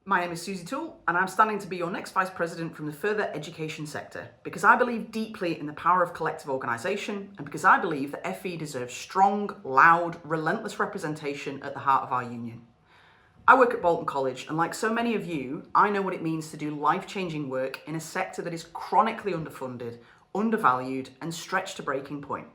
My name is Suzi Toole, and I'm standing to be your next Vice President from the further education sector because I believe deeply in the power of collective organisation and because I believe that FE deserves strong, loud, relentless representation at the heart of our union. I work at Bolton College, and like so many of you, I know what it means to do life-changing work in a sector that is chronically underfunded, undervalued, and stretched to breaking point.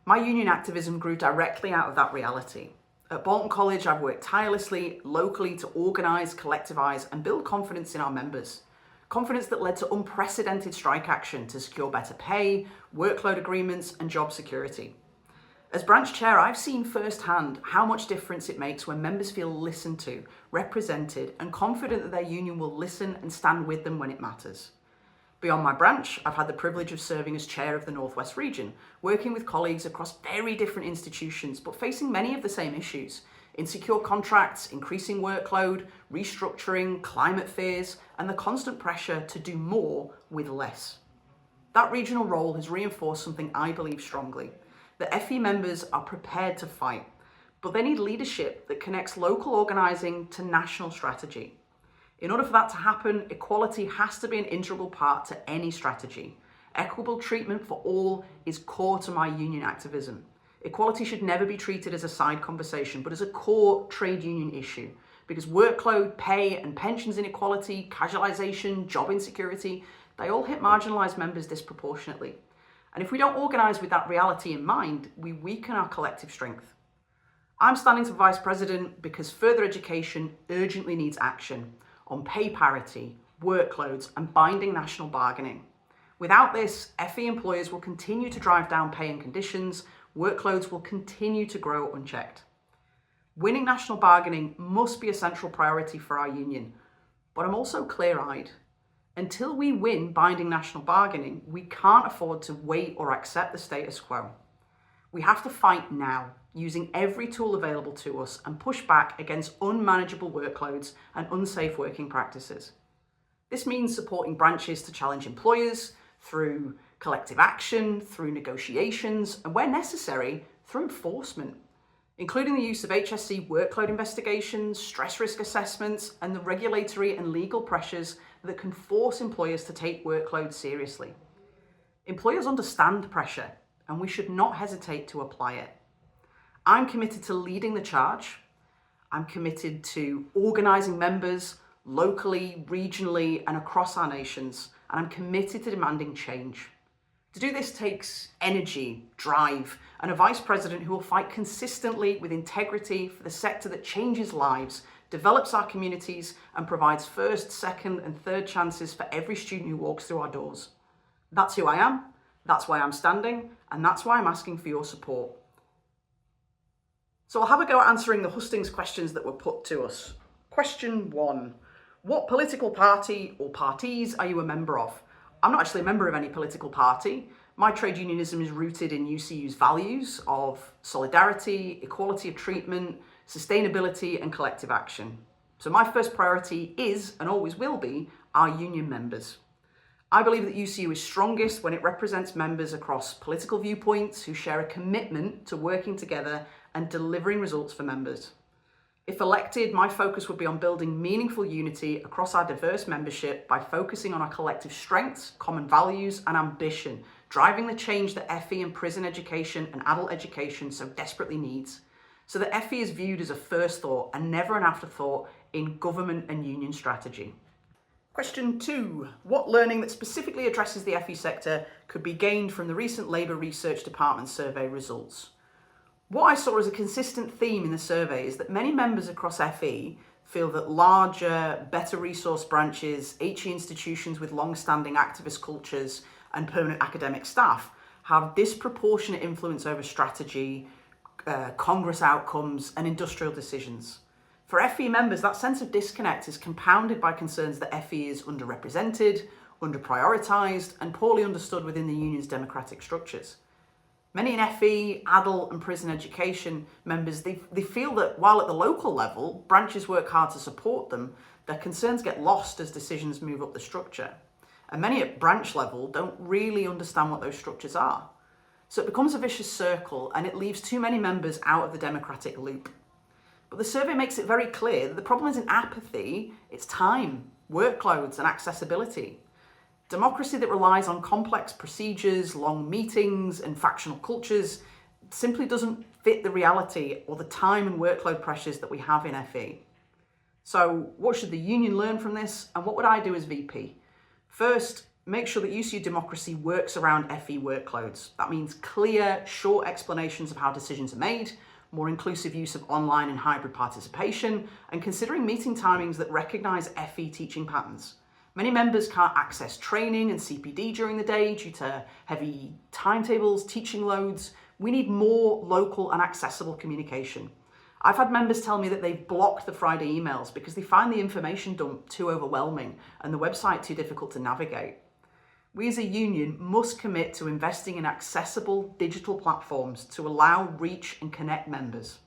My union activism grew directly out of that reality. At Bolton College, I've worked tirelessly, locally, to organise, collectivise and build confidence in our members. Confidence that led to unprecedented strike action to secure better pay, workload agreements and job security. As branch chair, I've seen firsthand how much difference it makes when members feel listened to, represented and confident that their union will listen and stand with them when it matters. Beyond my branch, I've had the privilege of serving as chair of the North West region, working with colleagues across very different institutions, but facing many of the same issues: insecure contracts, increasing workload, restructuring, climate fears, and the constant pressure to do more with less. That regional role has reinforced something I believe strongly, that FE members are prepared to fight, but they need leadership that connects local organising to national strategy. In order for that to happen, equality has to be an integral part to any strategy. Equitable treatment for all is core to my union activism. Equality should never be treated as a side conversation, but as a core trade union issue, because workload, pay and pensions inequality, casualisation, job insecurity, they all hit marginalised members disproportionately. And if we don't organise with that reality in mind, we weaken our collective strength. I'm standing for Vice President because further education urgently needs action on pay parity, workloads and binding national bargaining. Without this, FE employers will continue to drive down pay and conditions, workloads will continue to grow unchecked. Winning national bargaining must be a central priority for our union, but I'm also clear-eyed. Until we win binding national bargaining, we can't afford to wait or accept the status quo. We have to fight now, using every tool available to us and push back against unmanageable workloads and unsafe working practices. This means supporting branches to challenge employers through collective action, through negotiations, and where necessary, through enforcement, including the use of HSC workload investigations, stress risk assessments, and the regulatory and legal pressures that can force employers to take workload seriously. Employers understand pressure, and we should not hesitate to apply it. I'm committed to leading the charge. I'm committed to organising members locally, regionally, and across our nations, and I'm committed to demanding change. To do this takes energy, drive, and a Vice President who will fight consistently with integrity for the sector that changes lives, develops our communities, and provides first, second, and third chances for every student who walks through our doors. That's who I am, that's why I'm standing, and that's why I'm asking for your support. So I'll have a go at answering the hustings questions that were put to us. Question 1. What political party or parties are you a member of? I'm not actually a member of any political party. My trade unionism is rooted in UCU's values of solidarity, equality of treatment, sustainability and collective action. So my first priority is, and always will be, our union members. I believe that UCU is strongest when it represents members across political viewpoints who share a commitment to working together and delivering results for members. If elected, my focus would be on building meaningful unity across our diverse membership by focusing on our collective strengths, common values and ambition, driving the change that FE and prison education and adult education so desperately needs, so that FE is viewed as a first thought and never an afterthought in government and union strategy. Question 2. What learning that specifically addresses the FE sector could be gained from the recent Labour Research Department survey results? What I saw as a consistent theme in the survey is that many members across FE feel that larger, better resource branches, HE institutions with long-standing activist cultures and permanent academic staff have disproportionate influence over strategy, Congress outcomes and industrial decisions. For FE members, that sense of disconnect is compounded by concerns that FE is underrepresented, under-prioritised and poorly understood within the union's democratic structures. Many in FE, adult and prison education members, they feel that while at the local level, branches work hard to support them, their concerns get lost as decisions move up the structure. And many at branch level don't really understand what those structures are. So it becomes a vicious circle and it leaves too many members out of the democratic loop. But the survey makes it very clear that the problem isn't apathy, it's time, workloads, and accessibility. Democracy that relies on complex procedures, long meetings, and factional cultures simply doesn't fit the reality or the time and workload pressures that we have in FE. So what should the union learn from this, and what would I do as VP? First, make sure that UCU democracy works around FE workloads. That means clear, short explanations of how decisions are made, more inclusive use of online and hybrid participation, and considering meeting timings that recognise FE teaching patterns. Many members can't access training and CPD during the day due to heavy timetables, teaching loads. We need more local and accessible communication. I've had members tell me that they've blocked the Friday emails because they find the information dump too overwhelming and the website too difficult to navigate. We as a union must commit to investing in accessible digital platforms to allow, reach, and connect members.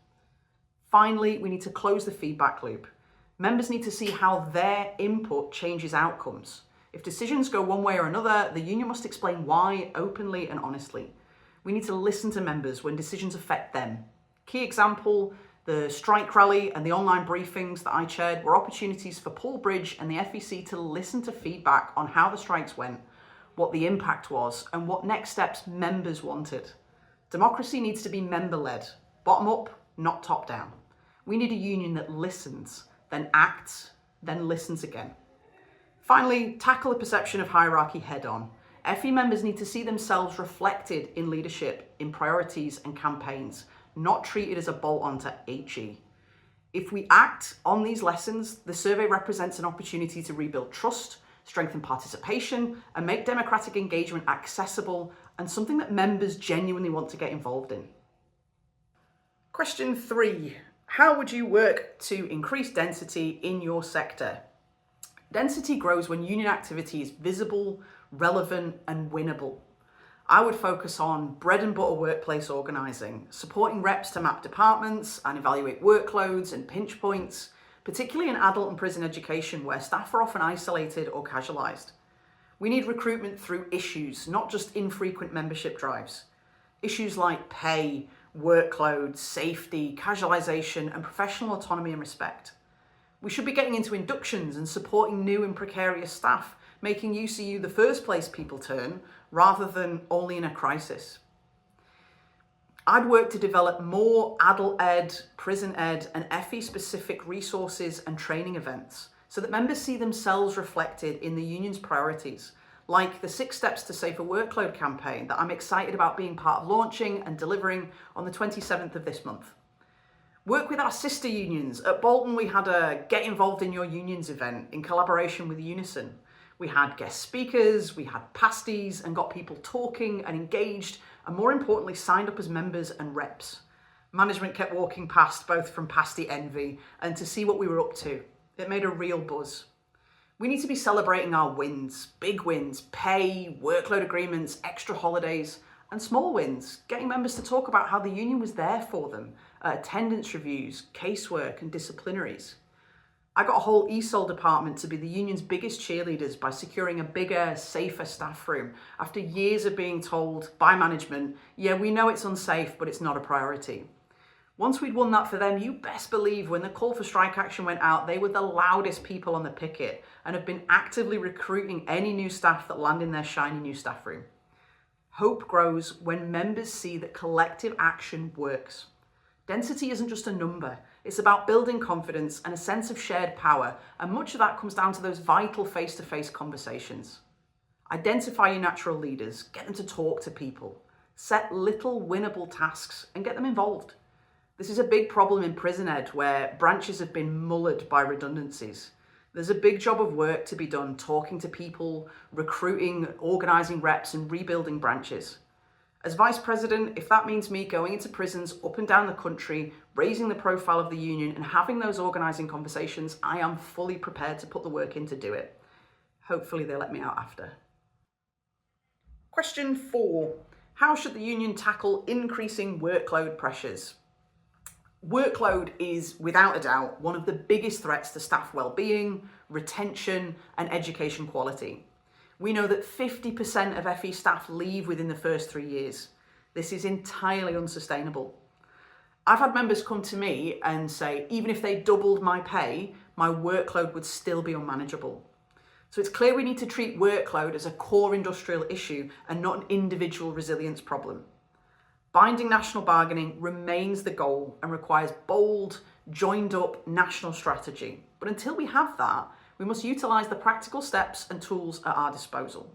Finally, we need to close the feedback loop. Members need to see how their input changes outcomes. If decisions go one way or another, the union must explain why openly and honestly. We need to listen to members when decisions affect them. Key example, the strike rally and the online briefings that I chaired were opportunities for Paul Bridge and the FEC to listen to feedback on how the strikes went, what the impact was, and what next steps members wanted. Democracy needs to be member-led, bottom up, not top down. We need a union that listens, then acts, then listens again. Finally, tackle the perception of hierarchy head on. FE members need to see themselves reflected in leadership, in priorities and campaigns, not treated as a bolt-on to HE. If we act on these lessons, the survey represents an opportunity to rebuild trust, strengthen participation, and make democratic engagement accessible and something that members genuinely want to get involved in. Question 3. How would you work to increase density in your sector? Density grows when union activity is visible, relevant, and winnable. I would focus on bread and butter workplace organising, supporting reps to map departments and evaluate workloads and pinch points, particularly in adult and prison education where staff are often isolated or casualised. We need recruitment through issues, not just infrequent membership drives. Issues like pay, workload, safety, casualisation, and professional autonomy and respect. We should be getting into inductions and supporting new and precarious staff, making UCU the first place people turn, rather than only in a crisis. I'd work to develop more adult ed, prison ed, and FE-specific resources and training events so that members see themselves reflected in the union's priorities, like the 6 Steps to Safer Workload campaign that I'm excited about being part of launching and delivering on the 27th of this month. Work with our sister unions. At Bolton, we had a Get Involved in Your Unions event in collaboration with Unison. We had guest speakers, we had pasties, and got people talking and engaged, and more importantly, signed up as members and reps. Management kept walking past, both from pasty envy and to see what we were up to. It made a real buzz. We need to be celebrating our wins, big wins, pay, workload agreements, extra holidays, and small wins, getting members to talk about how the union was there for them, attendance reviews, casework, and disciplinaries. I got a whole ESOL department to be the union's biggest cheerleaders by securing a bigger, safer staff room after years of being told by management, yeah, we know it's unsafe, but it's not a priority. Once we'd won that for them, you best believe when the call for strike action went out, they were the loudest people on the picket and have been actively recruiting any new staff that land in their shiny new staff room. Hope grows when members see that collective action works. Density isn't just a number. It's about building confidence and a sense of shared power, and much of that comes down to those vital face-to-face conversations. Identify your natural leaders, get them to talk to people, set little winnable tasks, and get them involved. This is a big problem in prison ed where branches have been mullered by redundancies. There's a big job of work to be done talking to people, recruiting, organising reps, and rebuilding branches. As Vice President, if that means me going into prisons up and down the country, raising the profile of the union and having those organising conversations, I am fully prepared to put the work in to do it. Hopefully they let me out after. Question 4. How should the union tackle increasing workload pressures? Workload is, without a doubt, one of the biggest threats to staff well-being, retention, and education quality. We know that 50% of FE staff leave within the first 3 years. This is entirely unsustainable. I've had members come to me and say, even if they doubled my pay, my workload would still be unmanageable. So it's clear we need to treat workload as a core industrial issue and not an individual resilience problem. Binding national bargaining remains the goal and requires bold, joined up national strategy. But until we have that, we must utilise the practical steps and tools at our disposal.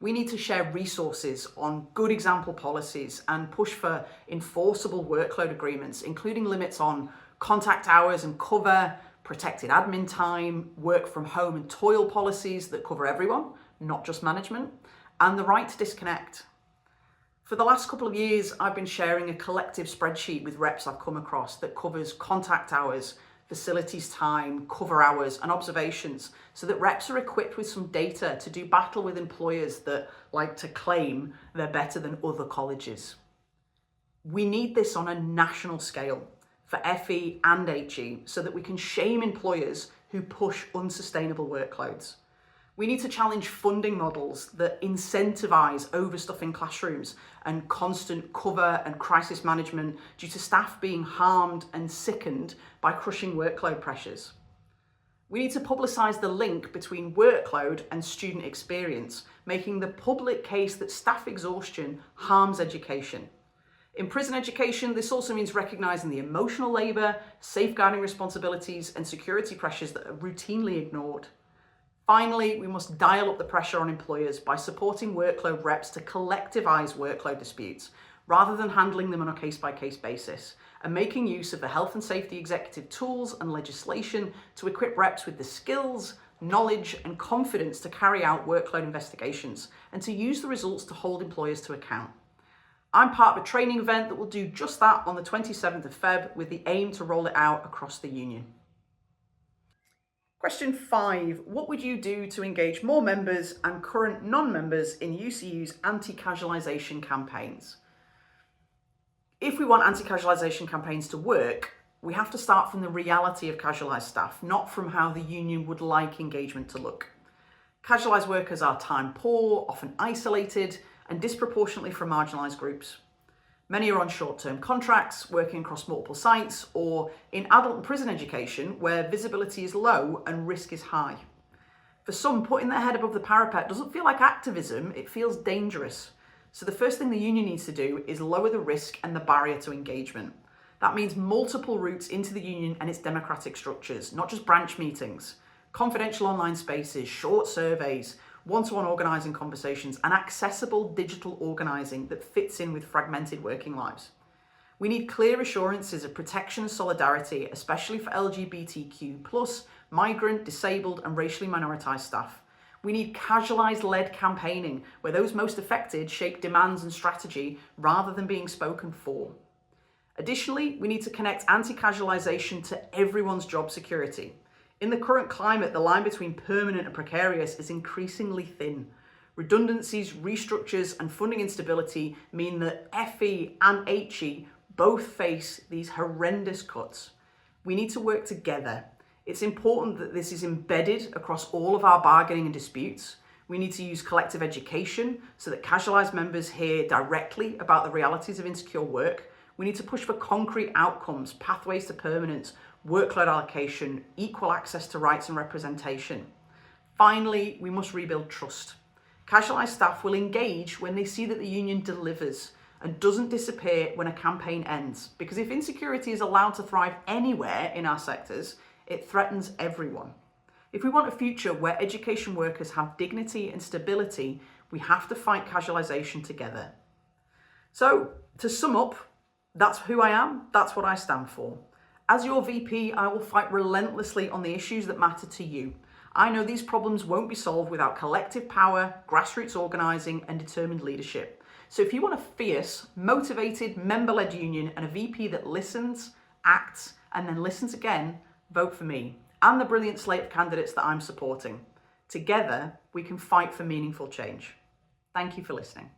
We need to share resources on good example policies and push for enforceable workload agreements, including limits on contact hours and cover, protected admin time, work from home and toil policies that cover everyone, not just management, and the right to disconnect. For the last couple of years, I've been sharing a collective spreadsheet with reps I've come across that covers contact hours, facilities time, cover hours, and observations, so that reps are equipped with some data to do battle with employers that like to claim they're better than other colleges. We need this on a national scale for FE and HE so that we can shame employers who push unsustainable workloads. We need to challenge funding models that incentivise overstuffing classrooms and constant cover and crisis management due to staff being harmed and sickened by crushing workload pressures. We need to publicise the link between workload and student experience, making the public case that staff exhaustion harms education. In prison education, this also means recognising the emotional labour, safeguarding responsibilities and security pressures that are routinely ignored. Finally, we must dial up the pressure on employers by supporting workload reps to collectivise workload disputes rather than handling them on a case-by-case basis, and making use of the health and safety executive tools and legislation to equip reps with the skills, knowledge and confidence to carry out workload investigations and to use the results to hold employers to account. I'm part of a training event that will do just that on the 27th of Feb with the aim to roll it out across the union. Question 5. What would you do to engage more members and current non-members in UCU's anti-casualisation campaigns? If we want anti-casualisation campaigns to work, we have to start from the reality of casualised staff, not from how the union would like engagement to look. Casualised workers are time poor, often isolated, and disproportionately from marginalised groups. Many are on short-term contracts, working across multiple sites, or in adult and prison education, where visibility is low and risk is high. For some, putting their head above the parapet doesn't feel like activism, it feels dangerous. So the first thing the union needs to do is lower the risk and the barrier to engagement. That means multiple routes into the union and its democratic structures, not just branch meetings, confidential online spaces, short surveys, one-to-one organising conversations, and accessible digital organising that fits in with fragmented working lives. We need clear assurances of protection and solidarity, especially for LGBTQ+, migrant, disabled and racially minoritized staff. We need casualised-led campaigning, where those most affected shape demands and strategy rather than being spoken for. Additionally, we need to connect anti-casualisation to everyone's job security. In the current climate, the line between permanent and precarious is increasingly thin. Redundancies, restructures, and funding instability mean that FE and HE both face these horrendous cuts. We need to work together. It's important that this is embedded across all of our bargaining and disputes. We need to use collective education so that casualised members hear directly about the realities of insecure work. We need to push for concrete outcomes, pathways to permanence, workload allocation, equal access to rights and representation. Finally, we must rebuild trust. Casualised staff will engage when they see that the union delivers and doesn't disappear when a campaign ends. Because if insecurity is allowed to thrive anywhere in our sectors, it threatens everyone. If we want a future where education workers have dignity and stability, we have to fight casualisation together. So, to sum up, that's who I am, that's what I stand for. As your VP, I will fight relentlessly on the issues that matter to you. I know these problems won't be solved without collective power, grassroots organising and determined leadership. So if you want a fierce, motivated, member-led union and a VP that listens, acts and then listens again, vote for me and the brilliant slate of candidates that I'm supporting. Together, we can fight for meaningful change. Thank you for listening.